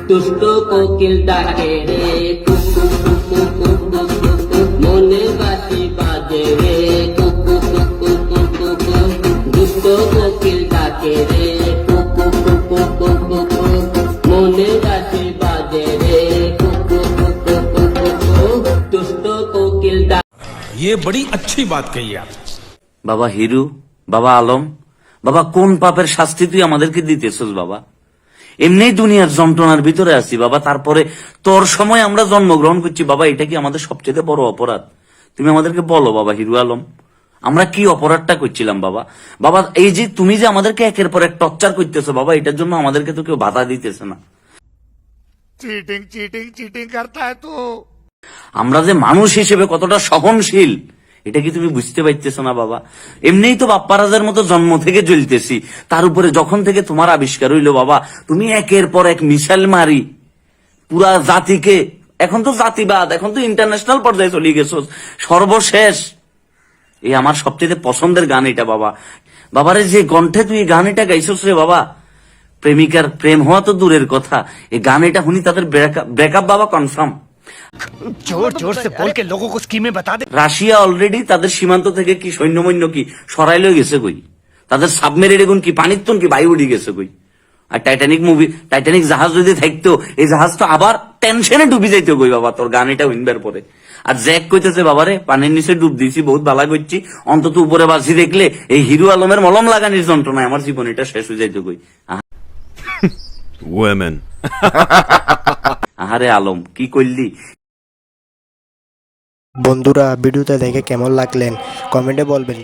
দুষ্ট কোকিল ডাকে রে কুকু কুকু কুকু কুকু, মনে বাঁশি বাজে রে কুকু কুকু কুকু কুকু, দুষ্ট কোকিল ডাকে রে কুকু কুকু কুকু কুকু, মনে বাঁশি বাজে রে কুকু কুকু কুকু কুকু, দুষ্ট কোকিল ডাকে। ये बड़ी अच्छी बात कही आप। বাবা হিরু, বাবা আলম, বাবা কোন পাপের শাস্তি তুই আমাদেরকে দিতেছস বাবা? এমনি দুনিয়ার যন্ত্রণার ভিতরে আছি বাবা, তারপরে তোর সময় আমরা জন্মগ্রহণ করছি বাবা, এটা কি আমাদের সবচেয়ে বড় অপরাধ? তুমি আমাদেরকে বলো বাবা হিরু আলম, আমরা কি অপরাধটা করছিলাম বাবা? বাবা এই যে তুমি যে আমাদেরকে একের পর এক টর্চার করতেছো বাবা, এটার জন্য আমাদেরকে তো কেউ বাধা দিতেছে না। चीटिंग चीटिंग चीटिंग करता है तू। আমরা যে মানুষ হিসেবে কতটা সহনশীল এটা কি তুমি বুঝতে পারতেছো না বাবা? এমনিই তো বাপ্পারাজের মতো জন্ম থেকে জ্বলতেছি, তার উপরে যখন থেকে তোমার আবিষ্কার হইলো বাবা, তুমি একের পর এক মিসাইল মারি পুরা জাতিকে, এখন তো জাতিবাদ, এখন তো ইন্টারন্যাশনাল পর্যায়ে চলে গেছো। সর্বশেষ এই আমার সবচেয়ে পছন্দের গান এটা বাবা। বাবারে যে কণ্ঠে তুই এই গান এটা গাইছস রে বাবা, প্রেমিকার প্রেম হওয়া তো দূরের কথা, এই গান এটা শুনি তাদের ব্রেকআপ বাবা কনফার্ম। जोर जोर से बोल के लोगों को स्कीमें बता दे। রাশিয়া অলরেডি তাদের সীমান্ত থেকে কি সৈন্যমৈন্য কি সরাই লয়ে গেছে কই, তাদের সাবমেরিন এগুন কি পানির তন কি বায়ু উড়ে গেছে কই। আর টাইটানিক জাহাজ যদি থাকতো, এই জাহাজ তো আবার টেনশনে ডুবি যাইতো কই বাবা তোর গান এটা উইনবার পরে। আর জ্যাক কইতেছে বাবারে পানির নিচে ডুব দিয়েছি, বহুত ভালা করছি, অন্তত উপরে বাসি দেখলে এই হিরু আলমের মলম লাগানির যন্ত্রণায় আমার জীবন এটা শেষ হয়ে যাইতো কই। Women. আহারে আলম কি করলি। বন্ধুরা ভিডিওটা দেখে কেমন লাগলেন কমেন্টে বলবেন।